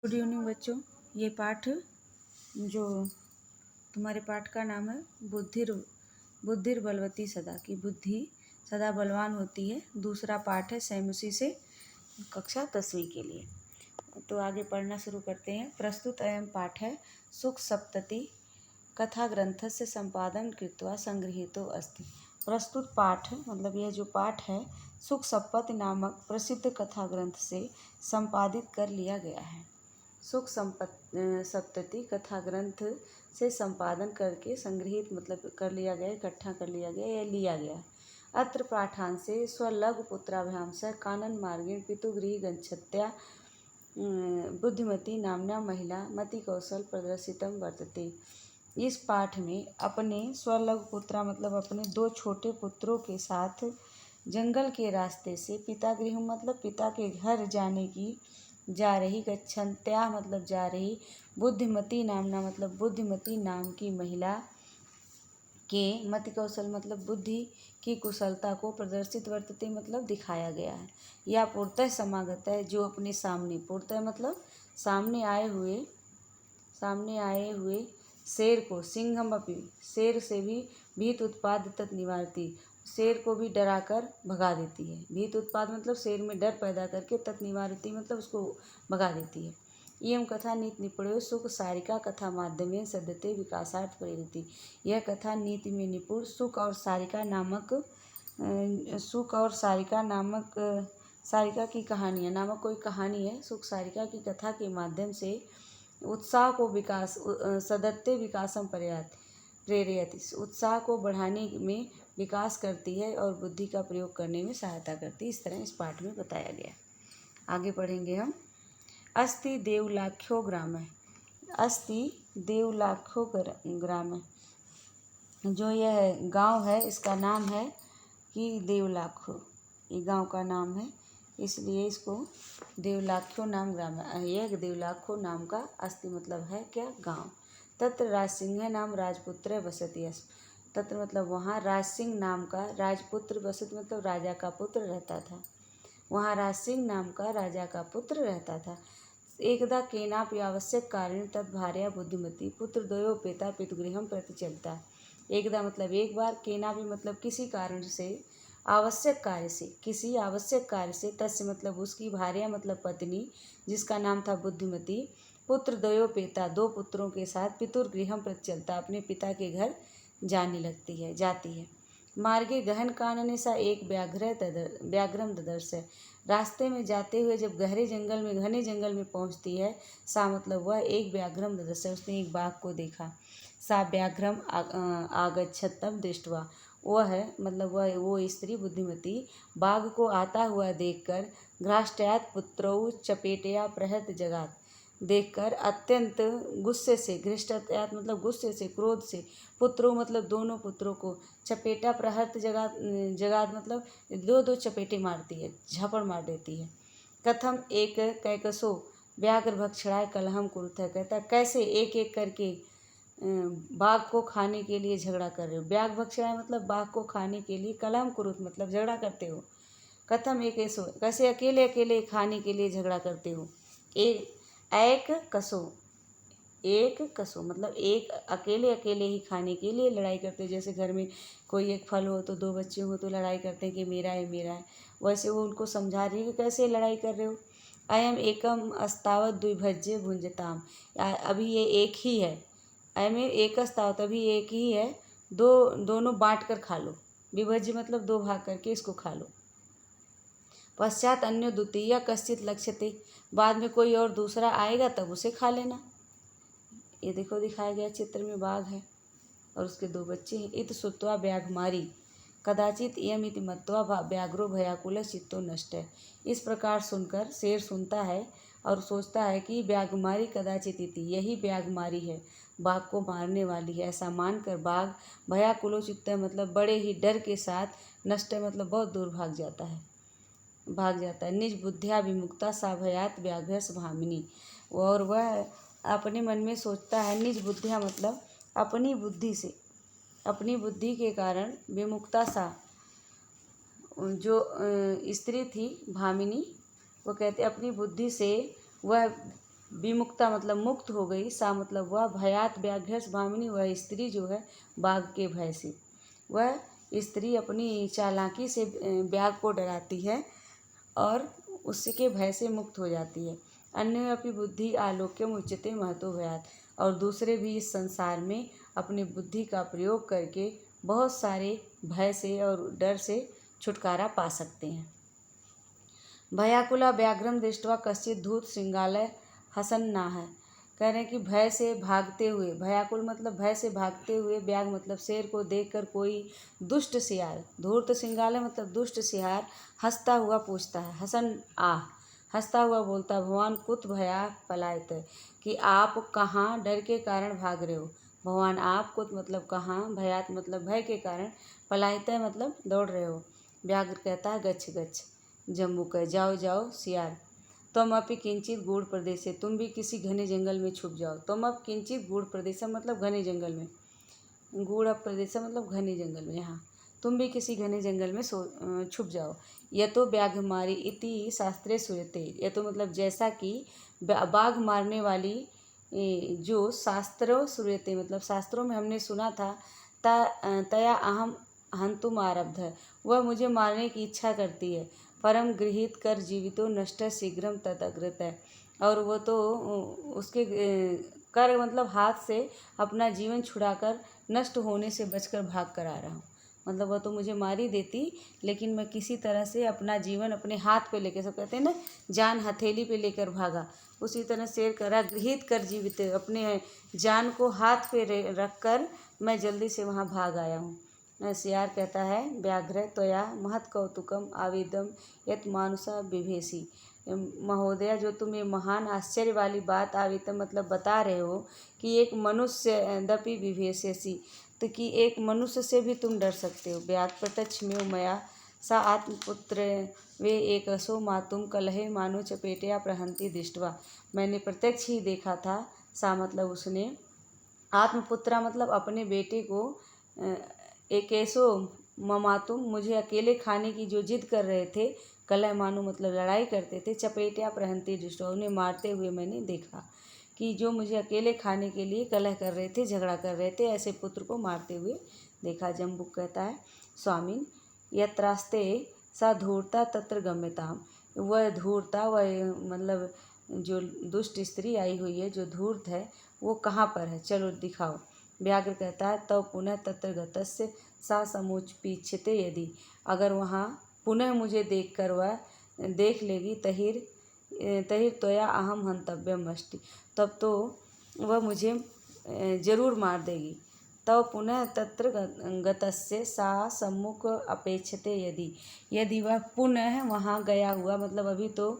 Good evening बच्चों। ये पाठ जो तुम्हारे पाठ का नाम है बुद्धिर बलवती सदा, की बुद्धि सदा बलवान होती है। दूसरा पाठ है सेम उसी से, कक्षा 10वीं के लिए। तो आगे पढ़ना शुरू करते हैं। प्रस्तुत अयम पाठ है सुख सप्तति कथा ग्रंथ से संपादन कृत्वा संगृहीतो अस्ति। प्रस्तुत पाठ मतलब यह जो पाठ है सुख सप्तति नामक प्रसिद्ध कथा ग्रंथ से संपादित कर लिया गया है। सुख सप्तति कथा ग्रंथ से संपादन करके संग्रहित मतलब कर लिया गया, इकट्ठा कर लिया गया या लिया गया। अत्र पाठांशे स्वलघु पुत्राभ्याम सह कानन मार्गेण पितुगृह गच्छत्या बुद्धिमती नाम्ना महिला मति कौशल प्रदर्शितम वर्तते। इस पाठ में अपने स्वलघु पुत्रा मतलब अपने 2 छोटे पुत्रों के साथ जंगल के रास्ते से पितागृह मतलब पिता के घर जा रही गच्छन्त्या मतलब जा रही बुद्धिमती नामना मतलब बुद्धिमती नाम की महिला के मति कौशल मतलब बुद्धि की कुशलता को प्रदर्शित वर्तते मतलब दिखाया गया है। या पूर्णतः समागत है जो अपने सामने, पूर्णतः मतलब सामने आए हुए शेर को, सिंहम अपि शेर से भी भीत उत्पाद तत् निवारती, शेर को भी डराकर भगा देती है। भीत उत्पाद मतलब शेर में डर पैदा करके, तत् निवारती मतलब उसको भगा देती है। इयं कथा नीति निपुणो सुख सारिका कथा माध्यमेन सद्यते विकासार्थ प्रेरिति। यह कथा नीति में निपुण सुख और सारिका नामक सारिका की कहानियाँ नामक कोई कहानी है। सुख सारिका की कथा के माध्यम से उत्साह को सदत्ते विकासम प्रेरयति, उत्साह को बढ़ाने में विकास करती है और बुद्धि का प्रयोग करने में सहायता करती है। इस तरह इस पाठ में बताया गया। आगे पढ़ेंगे हम। अस्ति देवलाख्यो ग्राम, अस्ति देवलाख्यो ग्राम, जो यह गांव है इसका नाम है कि देवलाख्यो, ये गांव का नाम है इसलिए इसको देवलाख्यो नाम ग्राम है। यह देवलाख्यो नाम का अस्ति मतलब है क्या, गांव। तत्र राजसिंह नाम राजपुत्र बसति अस्म, तत्र मतलब वहाँ राजसिंह नाम का राजपुत्र, बसत मतलब राजा का पुत्र रहता था। वहाँ राजसिंह नाम का राजा का पुत्र रहता था। एकदा केनापि आवश्यक कारण तद भार्या बुद्धिमती पुत्र द्वयोपेता पितृगृहम प्रति चलता। एकदा मतलब एक बार, केनापि मतलब किसी कारण से, आवश्यक कार्य से, किसी आवश्यक कार्य से, तस्य मतलब उसकी, भार्या मतलब पत्नी जिसका नाम था बुद्धिमती, पुत्र द्वयोपेता 2 पुत्रों के साथ पितुर्गृहम प्रति चलता अपने पिता के घर जाती है। मार्गे गहन कानने सा एक व्याघ्रम ददर्श, रास्ते में जाते हुए जब घने जंगल में पहुंचती है, सा मतलब वह एक व्याघ्रम ददर्श, उसने एक बाघ को देखा। सा व्याघ्रम आगच्छतम दृष्ट्वा, वह है मतलब वो स्त्री बुद्धिमती बाघ को आता हुआ देखकर घ्राष्ट्यात पुत्रौ चपेटया प्रहत जगात, देखकर अत्यंत गुस्से से, घृष्टत्यात मतलब गुस्से से, क्रोध से, पुत्रों मतलब दोनों पुत्रों को, चपेटा प्रहत जगात मतलब 2 चपेटे मारती है, झापड़ मार देती है। कथम एक कैकसो व्याघ्र भक्षणाय कलहम कुरुत है, कहता कैसे एक एक करके बाघ को खाने के लिए झगड़ा कर रहे हो। व्याघ्र भक्षणाय मतलब बाघ को खाने के लिए, कलहम कुरुत मतलब झगड़ा करते हो। कथम एक ऐसो, कैसे अकेले अकेले खाने के लिए झगड़ा करते हो। एक कसो मतलब एक अकेले ही खाने के लिए लड़ाई करते हो। जैसे घर में कोई एक फल हो तो 2 बच्चे हो तो लड़ाई करते हैं कि मेरा है, वैसे वो उनको समझा रही है कि कैसे लड़ाई कर रहे हो। अयम एकम अस्तावत द्विभज्य भुंजताम, अभी ये एक ही है। अयम एक अस्तावत, अभी एक ही है, दोनों बांट कर खा लो। विभज्य मतलब 2 भाग करके इसको खा लो। पश्चात अन्य द्वितीय कश्चित लक्ष्यते, बाद में कोई और दूसरा आएगा तब उसे खा लेना। ये देखो दिखाया गया चित्र में बाघ है और उसके 2 बच्चे हैं। इत श्रुत्वा व्याघमारी कदाचित इयम इति मत्वा व्याघ्रो भयाकुल चित्तो नष्ट है। इस प्रकार सुनकर शेर सुनता है और सोचता है कि व्याघमारी कदाचित इति, यही व्याघमारी है, बाघ को मारने वाली है। ऐसा मानकर बाघ भयाकुलो चित्त मतलब बड़े ही डर के साथ, नष्ट मतलब बहुत दूर भाग जाता है। निज बुद्धिया विमुक्ता सा भयात व्याघ्रस भामिनी, और वह अपने मन में सोचता है, निज बुद्धिया मतलब अपनी बुद्धि से, अपनी बुद्धि के कारण, विमुक्ता सा जो स्त्री थी भामिनी, वो कहते अपनी बुद्धि से वह विमुक्ता मतलब मुक्त हो गई, सा मतलब वह, भयात व्याघ्रस भामिनी वह स्त्री जो है बाघ के भय से, वह स्त्री अपनी चालाकी से व्याघ्र को डराती है और उसके भय से मुक्त हो जाती है। अन्य अपनी बुद्धि आलोक्यम उच्यते महतो भयात, और दूसरे भी इस संसार में अपनी बुद्धि का प्रयोग करके बहुत सारे भय से और डर से छुटकारा पा सकते हैं। भयाकुला व्याघ्रम दृष्ट्वा कश्चित धूत श्रृंगालय हसन नाह, कह रहे हैं कि भय से भागते हुए, भयाकुल मतलब भय से भागते हुए, व्याघ्र मतलब शेर को देखकर कोई दुष्ट सियार, धूर्त श्रृंगालय मतलब दुष्ट सियार हंसता हुआ पूछता है, हसन आह हंसता हुआ बोलता है, भगवान कुत भया पलायत, कि आप कहाँ डर के कारण भाग रहे हो। भगवान आप कुत मतलब कहाँ, भयात मतलब भय के कारण, पलायत मतलब दौड़ रहे हो। व्याघ्र कहता है गच्छ गच्छ, जम्बूक जाओ जाओ सियार, तुम अपि किंचित गूढ़ प्रदेश से, तुम भी किसी घने जंगल में छुप जाओ। तुम अब किंचित गूढ़ प्रदेश मतलब घने जंगल में, गूढ़ प्रदेश मतलब घने जंगल में, यहाँ तुम भी किसी घने जंगल में छुप जाओ। यह तो व्याघ्र मारी इति शास्त्रे सूयते, यह तो मतलब जैसा कि बाघ मारने वाली जो शास्त्रों सूयते मतलब शास्त्रों में हमने सुना था, तया अहम हंतुम आरब्ध है, वह मुझे मारने की इच्छा करती है। परम गृहीत कर जीवितो नष्ट शीघ्रम तदग्रत है, और वो तो उसके कर मतलब हाथ से अपना जीवन छुड़ाकर नष्ट होने से बचकर भाग कर आ रहा हूँ। मतलब वह तो मुझे मार ही देती, लेकिन मैं किसी तरह से अपना जीवन अपने हाथ पे लेकर, सब कहते हैं ना जान हथेली पे लेकर भागा, उसी तरह शेर करा गृहीत कर जीवित, अपने जान को हाथ पे रख कर मैं जल्दी से वहाँ भाग आया हूँ। सियार कहता है व्याघ्र त्वया महत् कौतुकम आवेदम यत मानुषा विभेसी, महोदया जो तुम ये महान आश्चर्य वाली बात आवेदम मतलब बता रहे हो कि एक मनुष्य दपि विभेषसी, तो कि एक मनुष्य से भी तुम डर सकते हो। व्याघ्र प्रत्यक्ष में मया सा आत्मपुत्र वे एक असो मातुम कलहे मानो चपेटया प्रहंती दृष्टवा, मैंने प्रत्यक्ष ही देखा था, सा मतलब उसने, आत्मपुत्रा मतलब अपने बेटे को, एक ऐसो ममातुम मुझे अकेले खाने की जो जिद कर रहे थे, कलह मानो मतलब लड़ाई करते थे, चपेटिया प्रहंती दृष्टवा उन्हें मारते हुए मैंने देखा, कि जो मुझे अकेले खाने के लिए कलह कर रहे थे, झगड़ा कर रहे थे, ऐसे पुत्र को मारते हुए देखा। जम्बुक कहता है स्वामीन यत्रास्ते सा धूर्ता तत्र गम्यताम, वह धूर्ता वह मतलब जो दुष्ट स्त्री आई हुई है, जो धूर्त है, वो कहाँ पर है, चलो दिखाओ। व्याघ्र कहता है तव पुनः तत्र गतस्य सा समुचपीच्छते यदि, अगर वहाँ पुनः मुझे देखकर वह देख लेगी, तहिर तहिर त्वया अहम हंतव्यम अस्ति, तब तो वह मुझे जरूर मार देगी। तव पुनः तत्र गतस्य सा सम्मुख अपेक्षते यदि, यदि वह पुनः वहाँ गया हुआ मतलब अभी तो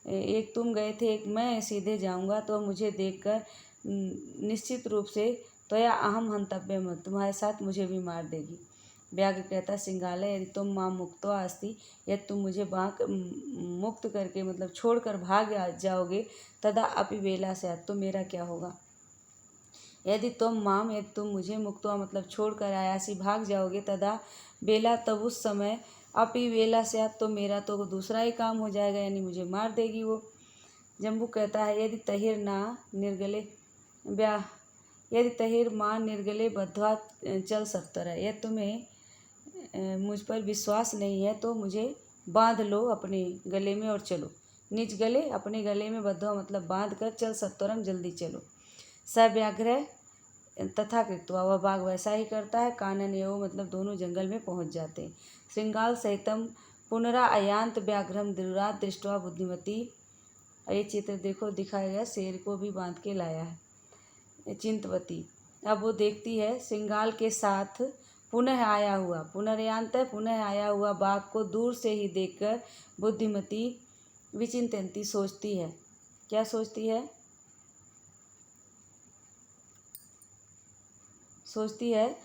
एक तुम गए थे, एक मैं सीधे जाऊँगा, तो मुझे देखकर निश्चित रूप से त्वया अहम हंतव्यम, तुम्हारे साथ मुझे भी मार देगी। व्याघ्र कहता सिंगालय यदि तुम माँ मुक्त्वा अस्ति, यदि तुम मुझे मुक्त करके मतलब छोड़कर भाग जाओगे, तदा अपि वेला से तो मेरा क्या होगा। यदि तुम मुझे मुक्त्वा मतलब छोड़कर आयासी भाग जाओगे, तदा बेला तब उस समय, अपि वेला से तो मेरा तो दूसरा ही काम हो जाएगा, यानी मुझे मार देगी वो। जम्बू कहता है यदि तहिर ना निर्गले यदि तहिर माँ निर्गले बद्धवा चल सकता है, यदि तुम्हें मुझ पर विश्वास नहीं है तो मुझे बांध लो अपने गले में और चलो, निज गले अपने गले में बद्धवा मतलब बांध कर चल सत्वरम जल्दी चलो। स व्याघ्र तथा कृत्वा, वह बाघ वैसा ही करता है, कानन एवं मतलब दोनों जंगल में पहुंच जाते हैं। श्रृंगाल सहितम पुनरा अयांत व्याघ्रम दुरात दृष्टवा बुद्धिमती, ये चित्र देखो दिखाया गया, शेर को भी बांध के लाया है चिंतवती। अब वो देखती है श्रृंगाल के साथ पुनः आया हुआ, पुनरयांत पुनः आया हुआ बाघ को दूर से ही देखकर बुद्धिमती विचिंतती सोचती है, क्या सोचती है, सोचती है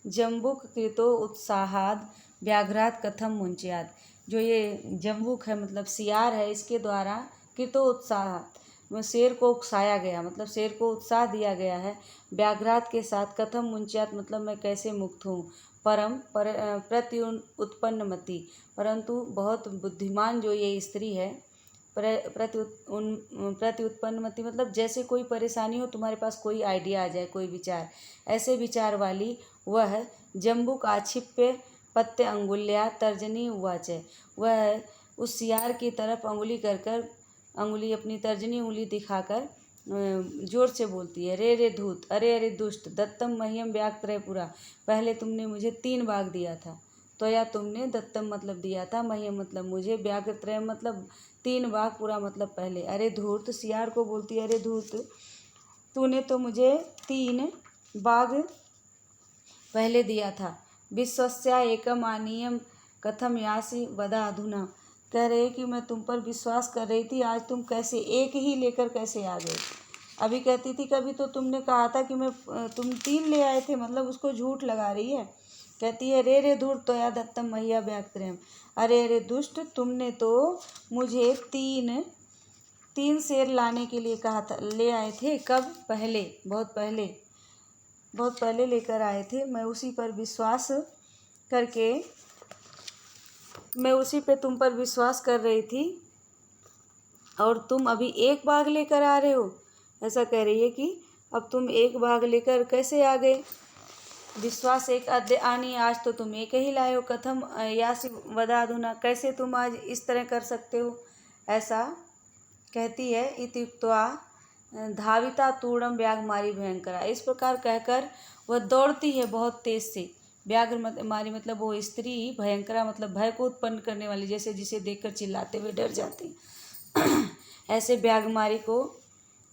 जम्बुक कृतो उत्साहाद व्याघ्रात कथम मुंच्यात, जो ये जम्बुक है मतलब सियार है, इसके द्वारा कृतो उत्साहात शेर को उकसाया गया, मतलब शेर को उत्साह दिया गया है, व्याघ्रात के साथ, कथम मुंच्यात मतलब मैं कैसे मुक्त हूँ, प्रति उत्पन्नमति, परंतु बहुत बुद्धिमान जो ये स्त्री है, प्रति उत्पन्नमति मतलब जैसे कोई परेशानी हो, तुम्हारे पास कोई आइडिया आ जाए, कोई विचार, ऐसे विचार वाली वह जम्बुक आक्षिप्य पत्ते अंगुल्या तर्जनी उवाच, वह उस सियार की तरफ अंगुली कर कर, अंगुली अपनी तर्जनी उंगली दिखाकर जोर से बोलती है, रे रे धूत, अरे अरे दुष्ट, दत्तम मह्यम व्याघ्रत्रय पुरा, पहले तुमने मुझे 3 बाघ दिया था, तो या तुमने दत्तम मतलब दिया था, मह्यम मतलब मुझे, व्याघ्रत्रय मतलब 3 बाघ, पुरा मतलब पहले, अरे धूर्त, सियार को बोलती है, अरे धूर्त, तूने तो मुझे 3 बाघ पहले दिया था, विश्वस्या एकम आनीयम कथम यासी वदा अधुना, कह रहे कि मैं तुम पर विश्वास कर रही थी, आज तुम कैसे एक ही लेकर कैसे आ गए। अभी कहती थी कभी तो तुमने कहा था कि तुम 3 ले आए थे, मतलब उसको झूठ लगा रही है। कहती है, रे रे धूर्त तो या दत्तम मैया व्याघ्रत्रयम, अरे अरे दुष्ट, तुमने तो मुझे 3 शेर लाने के लिए कहा था, ले आए थे, कब, पहले, बहुत पहले लेकर आए थे, मैं उसी पर विश्वास करके, मैं उसी पे तुम पर विश्वास कर रही थी, और तुम अभी 1 बाघ लेकर आ रहे हो। ऐसा कह रही है कि अब तुम 1 बाघ लेकर कैसे आ गए, विश्वास एक अद्य आनी, आज तो तुम 1 ही लाए हो, कथम यासी वदाधुना, कैसे तुम आज इस तरह कर सकते हो, ऐसा कहती है। इत्युक्त्वा धाविता तूणम व्याघ्र मारी भयंकरा, इस प्रकार कहकर वह दौड़ती है बहुत तेज से, व्याघ्र मारी मतलब वो स्त्री, भयंकरा मतलब भय को उत्पन्न करने वाली, जैसे जिसे देखकर चिल्लाते हुए डर जाती ऐसे व्याघ्रमारी को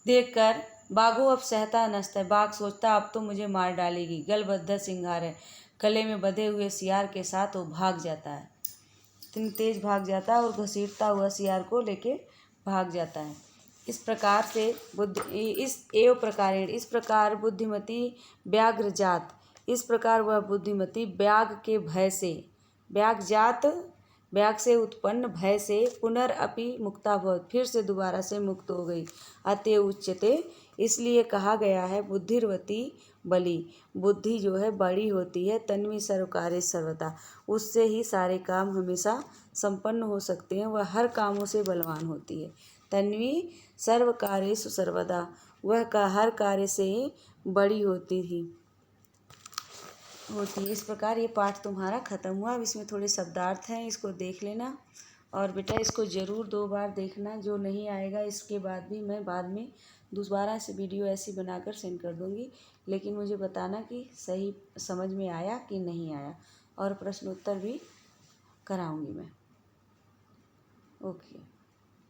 देखकर बाघो अब सहता नस्त है, बाघ सोचता अब तो मुझे मार डालेगी, गलबद्ध सिंगार है, गले में बंधे हुए सियार के साथ वो भाग जाता है, इतनी तेज भाग जाता है और घसीटता हुआ सियार को लेके भाग जाता है। इस प्रकार से इस प्रकार बुद्धिमती व्याघ्र जात, इस प्रकार वह बुद्धिमती व्याघ के भय से, व्याघ जात व्याघ से उत्पन्न भय से, पुनरअपि मुक्ता भवत, फिर से दोबारा से मुक्त हो गई। अतः उच्यते, इसलिए कहा गया है, बुद्धिर्वती बली, बुद्धि जो है बड़ी होती है, तन्वी सर्व कार्य सर्वदा, उससे ही सारे काम हमेशा संपन्न हो सकते हैं, वह हर कामों से बलवान होती है। तन्वी सर्व कार्येषु सर्वदा, वह का हर कार्य से बड़ी होती है। इस प्रकार ये पाठ तुम्हारा खत्म हुआ। अब इसमें थोड़े शब्दार्थ हैं, इसको देख लेना, और बेटा इसको ज़रूर 2 बार देखना, जो नहीं आएगा इसके बाद भी मैं बाद में दोबारा से वीडियो ऐसी बनाकर सेंड कर दूँगी, लेकिन मुझे बताना कि सही समझ में आया कि नहीं आया, और प्रश्न उत्तर भी कराऊँगी मैं। ओके।